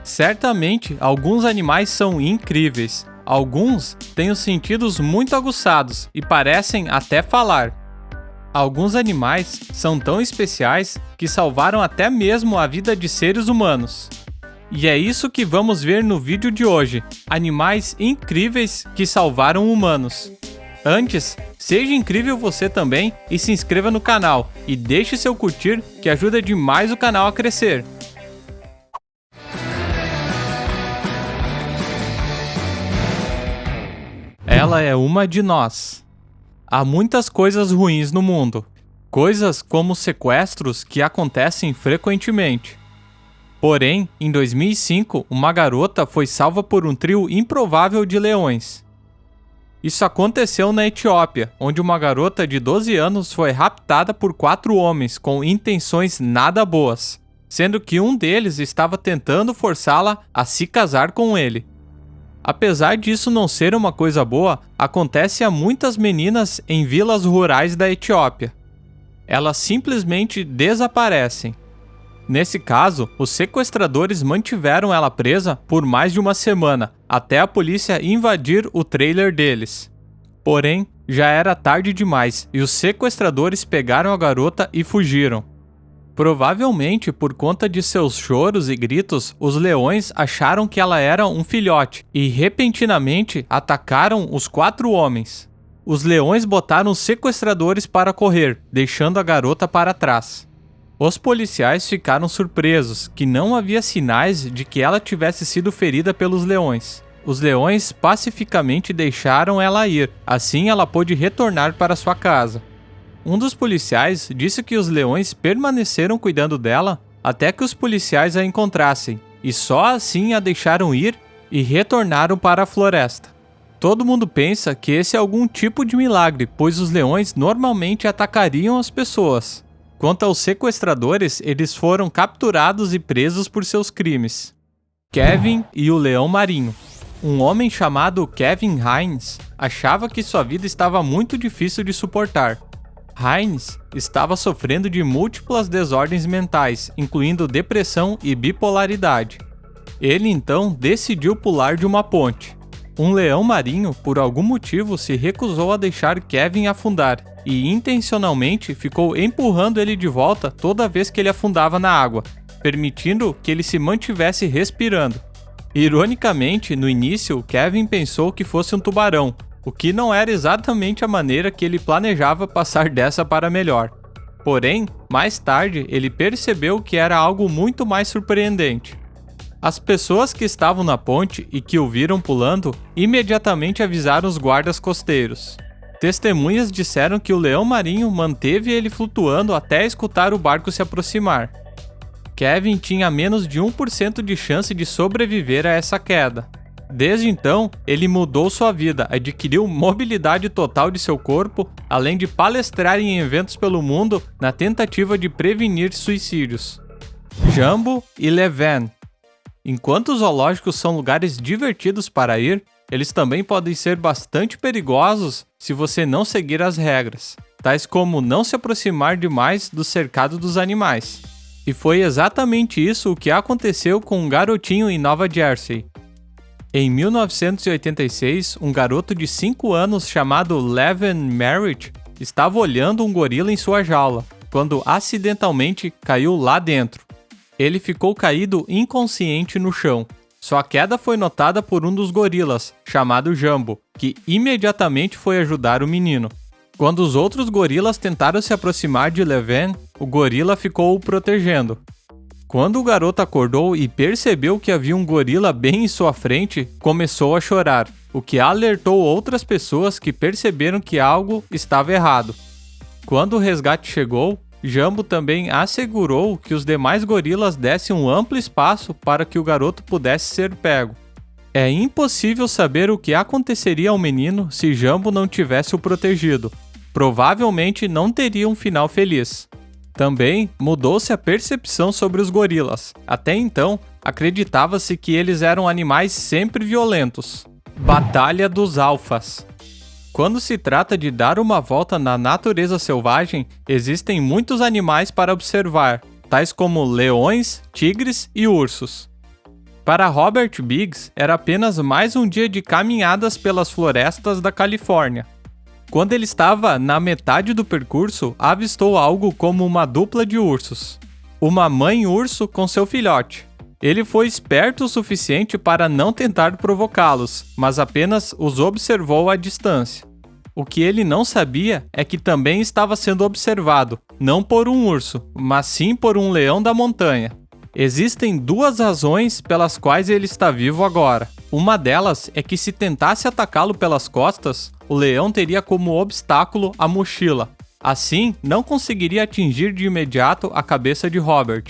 Certamente, alguns animais são incríveis. Alguns têm os sentidos muito aguçados e parecem até falar. Alguns animais são tão especiais que salvaram até mesmo a vida de seres humanos. E é isso que vamos ver no vídeo de hoje: animais incríveis que salvaram humanos. Antes, seja incrível você também e se inscreva no canal e deixe seu curtir que ajuda demais o canal a crescer. Ela é uma de nós. Há muitas coisas ruins no mundo. Coisas como sequestros que acontecem frequentemente. Porém, em 2005, uma garota foi salva por um trio improvável de leões. Isso aconteceu na Etiópia, onde uma garota de 12 anos foi raptada por 4 homens com intenções nada boas, sendo que um deles estava tentando forçá-la a se casar com ele. Apesar disso não ser uma coisa boa, acontece a muitas meninas em vilas rurais da Etiópia. Elas simplesmente desaparecem. Nesse caso, os sequestradores mantiveram ela presa por mais de uma semana, até a polícia invadir o trailer deles. Porém, já era tarde demais e os sequestradores pegaram a garota e fugiram. Provavelmente por conta de seus choros e gritos, os leões acharam que ela era um filhote e repentinamente atacaram os 4 homens. Os leões botaram os sequestradores para correr, deixando a garota para trás. Os policiais ficaram surpresos que não havia sinais de que ela tivesse sido ferida pelos leões. Os leões pacificamente deixaram ela ir, assim ela pôde retornar para sua casa. Um dos policiais disse que os leões permaneceram cuidando dela até que os policiais a encontrassem, e só assim a deixaram ir e retornaram para a floresta. Todo mundo pensa que esse é algum tipo de milagre, pois os leões normalmente atacariam as pessoas. Quanto aos sequestradores, eles foram capturados e presos por seus crimes. Kevin e o leão marinho. Um homem chamado Kevin Hines achava que sua vida estava muito difícil de suportar. Hines estava sofrendo de múltiplas desordens mentais, incluindo depressão e bipolaridade. Ele então decidiu pular de uma ponte. Um leão marinho, por algum motivo, se recusou a deixar Kevin afundar e intencionalmente ficou empurrando ele de volta toda vez que ele afundava na água, permitindo que ele se mantivesse respirando. Ironicamente, no início, Kevin pensou que fosse um tubarão, o que não era exatamente a maneira que ele planejava passar dessa para melhor. Porém, mais tarde, ele percebeu que era algo muito mais surpreendente. As pessoas que estavam na ponte e que o viram pulando imediatamente avisaram os guardas costeiros. Testemunhas disseram que o leão marinho manteve ele flutuando até escutar o barco se aproximar. Kevin tinha menos de 1% de chance de sobreviver a essa queda. Desde então, ele mudou sua vida, adquiriu mobilidade total de seu corpo, além de palestrar em eventos pelo mundo na tentativa de prevenir suicídios. Jambo e Leven. Enquanto os zoológicos são lugares divertidos para ir, eles também podem ser bastante perigosos se você não seguir as regras, tais como não se aproximar demais do cercado dos animais. E foi exatamente isso o que aconteceu com um garotinho em Nova Jersey. Em 1986, um garoto de 5 anos chamado Leven Merritt estava olhando um gorila em sua jaula, quando acidentalmente caiu lá dentro. Ele ficou caído inconsciente no chão. Sua queda foi notada por um dos gorilas, chamado Jambo, que imediatamente foi ajudar o menino. Quando os outros gorilas tentaram se aproximar de Leven, o gorila ficou o protegendo. Quando o garoto acordou e percebeu que havia um gorila bem em sua frente, começou a chorar, o que alertou outras pessoas que perceberam que algo estava errado. Quando o resgate chegou, Jambo também assegurou que os demais gorilas dessem um amplo espaço para que o garoto pudesse ser pego. É impossível saber o que aconteceria ao menino se Jambo não tivesse o protegido. Provavelmente não teria um final feliz. Também mudou-se a percepção sobre os gorilas. Até então, acreditava-se que eles eram animais sempre violentos. Batalha dos Alfas. Quando se trata de dar uma volta na natureza selvagem, existem muitos animais para observar, tais como leões, tigres e ursos. Para Robert Biggs, era apenas mais um dia de caminhadas pelas florestas da Califórnia. Quando ele estava na metade do percurso, avistou algo como uma dupla de ursos. Uma mãe urso com seu filhote. Ele foi esperto o suficiente para não tentar provocá-los, mas apenas os observou à distância. O que ele não sabia é que também estava sendo observado, não por um urso, mas sim por um leão da montanha. Existem duas razões pelas quais ele está vivo agora. Uma delas é que se tentasse atacá-lo pelas costas, o leão teria como obstáculo a mochila. Assim, não conseguiria atingir de imediato a cabeça de Robert.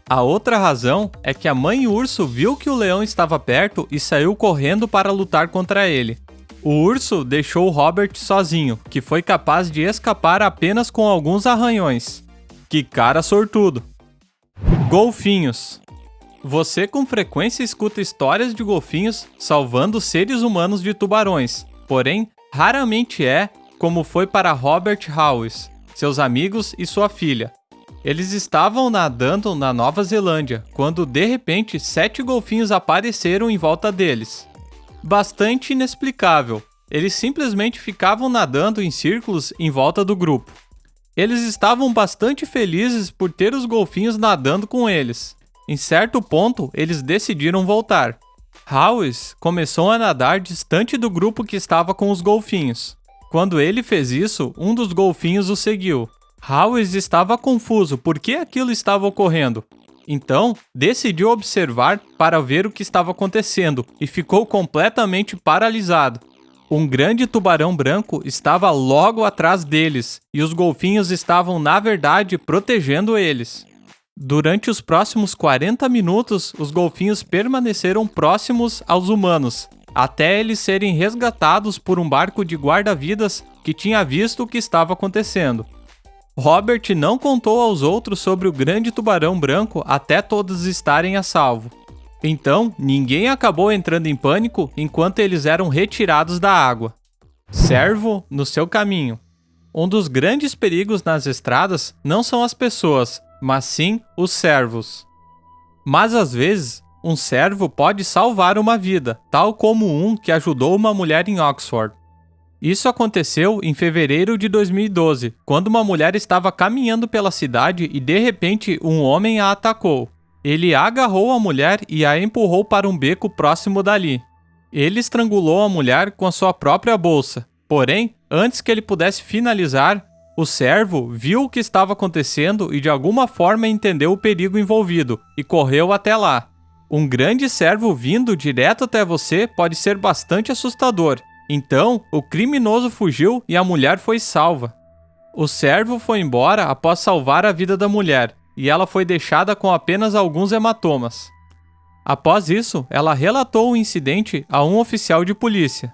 A outra razão é que a mãe urso viu que o leão estava perto e saiu correndo para lutar contra ele. O urso deixou Robert sozinho, que foi capaz de escapar apenas com alguns arranhões. Que cara sortudo! Golfinhos. Você com frequência escuta histórias de golfinhos salvando seres humanos de tubarões, porém, raramente é como foi para Robert Hawes, seus amigos e sua filha. Eles estavam nadando na Nova Zelândia, quando de repente 7 golfinhos apareceram em volta deles. Bastante inexplicável, eles simplesmente ficavam nadando em círculos em volta do grupo. Eles estavam bastante felizes por ter os golfinhos nadando com eles. Em certo ponto, eles decidiram voltar. Hawes começou a nadar distante do grupo que estava com os golfinhos. Quando ele fez isso, um dos golfinhos o seguiu. Hawes estava confuso por que aquilo estava ocorrendo. Então, decidiu observar para ver o que estava acontecendo e ficou completamente paralisado. Um grande tubarão branco estava logo atrás deles, e os golfinhos estavam, na verdade, protegendo eles. Durante os próximos 40 minutos, os golfinhos permaneceram próximos aos humanos, até eles serem resgatados por um barco de guarda-vidas que tinha visto o que estava acontecendo. Robert não contou aos outros sobre o grande tubarão branco até todos estarem a salvo. Então, ninguém acabou entrando em pânico enquanto eles eram retirados da água. Servo no seu caminho. Um dos grandes perigos nas estradas não são as pessoas, mas sim os servos. Mas às vezes, um servo pode salvar uma vida, tal como um que ajudou uma mulher em Oxford. Isso aconteceu em fevereiro de 2012, quando uma mulher estava caminhando pela cidade e de repente um homem a atacou. Ele agarrou a mulher e a empurrou para um beco próximo dali. Ele estrangulou a mulher com a sua própria bolsa. Porém, antes que ele pudesse finalizar, o servo viu o que estava acontecendo e de alguma forma entendeu o perigo envolvido e correu até lá. Um grande servo vindo direto até você pode ser bastante assustador. Então, o criminoso fugiu e a mulher foi salva. O servo foi embora após salvar a vida da mulher, e ela foi deixada com apenas alguns hematomas. Após isso, ela relatou o incidente a um oficial de polícia.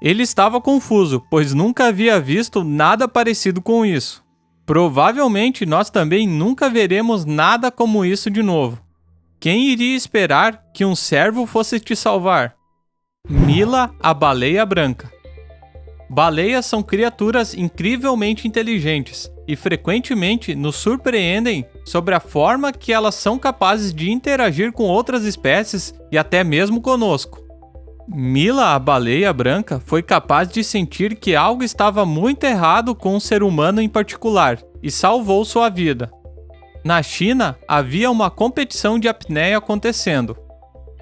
Ele estava confuso, pois nunca havia visto nada parecido com isso. Provavelmente nós também nunca veremos nada como isso de novo. Quem iria esperar que um servo fosse te salvar? Mila, a baleia branca. Baleias são criaturas incrivelmente inteligentes e frequentemente nos surpreendem sobre a forma que elas são capazes de interagir com outras espécies e até mesmo conosco. Mila, a baleia branca, foi capaz de sentir que algo estava muito errado com um ser humano em particular e salvou sua vida. Na China, havia uma competição de apneia acontecendo.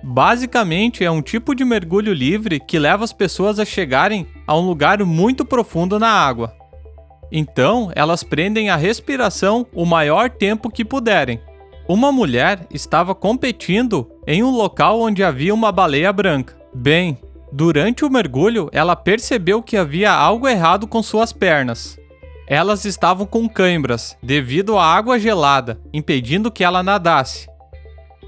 Basicamente, é um tipo de mergulho livre que leva as pessoas a chegarem a um lugar muito profundo na água. Então, elas prendem a respiração o maior tempo que puderem. Uma mulher estava competindo em um local onde havia uma baleia branca. Bem, durante o mergulho, ela percebeu que havia algo errado com suas pernas. Elas estavam com cãibras devido à água gelada, impedindo que ela nadasse.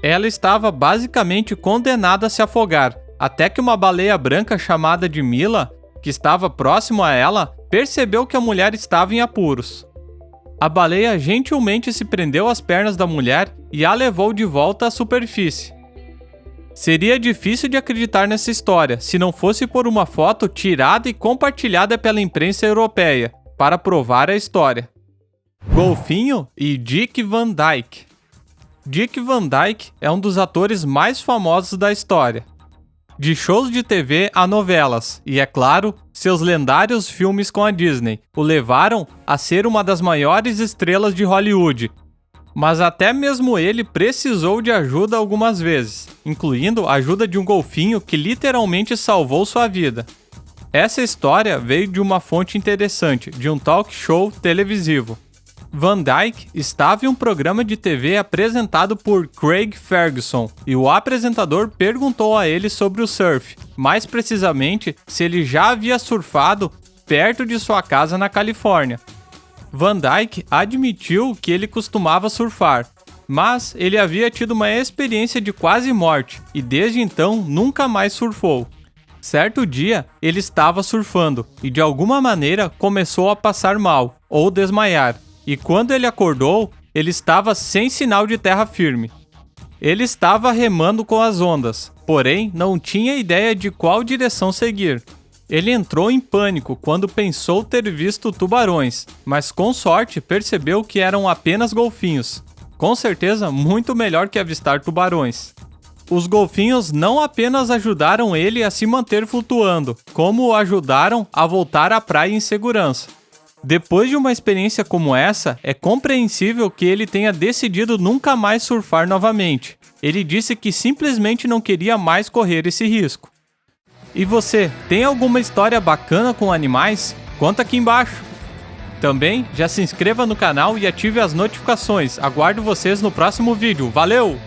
Ela estava basicamente condenada a se afogar, até que uma baleia branca chamada de Mila, que estava próximo a ela, percebeu que a mulher estava em apuros. A baleia gentilmente se prendeu às pernas da mulher e a levou de volta à superfície. Seria difícil de acreditar nessa história se não fosse por uma foto tirada e compartilhada pela imprensa europeia, para provar a história. Golfinho e Dick Van Dyke. Dick Van Dyke é um dos atores mais famosos da história. De shows de TV a novelas, e é claro, seus lendários filmes com a Disney o levaram a ser uma das maiores estrelas de Hollywood. Mas até mesmo ele precisou de ajuda algumas vezes, incluindo a ajuda de um golfinho que literalmente salvou sua vida. Essa história veio de uma fonte interessante, de um talk show televisivo. Van Dyke estava em um programa de TV apresentado por Craig Ferguson e o apresentador perguntou a ele sobre o surf, mais precisamente se ele já havia surfado perto de sua casa na Califórnia. Van Dyke admitiu que ele costumava surfar, mas ele havia tido uma experiência de quase morte e desde então nunca mais surfou. Certo dia, ele estava surfando e de alguma maneira começou a passar mal ou desmaiar. E quando ele acordou, ele estava sem sinal de terra firme. Ele estava remando com as ondas, porém não tinha ideia de qual direção seguir. Ele entrou em pânico quando pensou ter visto tubarões, mas com sorte percebeu que eram apenas golfinhos. Com certeza, muito melhor que avistar tubarões. Os golfinhos não apenas ajudaram ele a se manter flutuando, como o ajudaram a voltar à praia em segurança. Depois de uma experiência como essa, é compreensível que ele tenha decidido nunca mais surfar novamente. Ele disse que simplesmente não queria mais correr esse risco. E você, tem alguma história bacana com animais? Conta aqui embaixo. Também já se inscreva no canal e ative as notificações. Aguardo vocês no próximo vídeo. Valeu!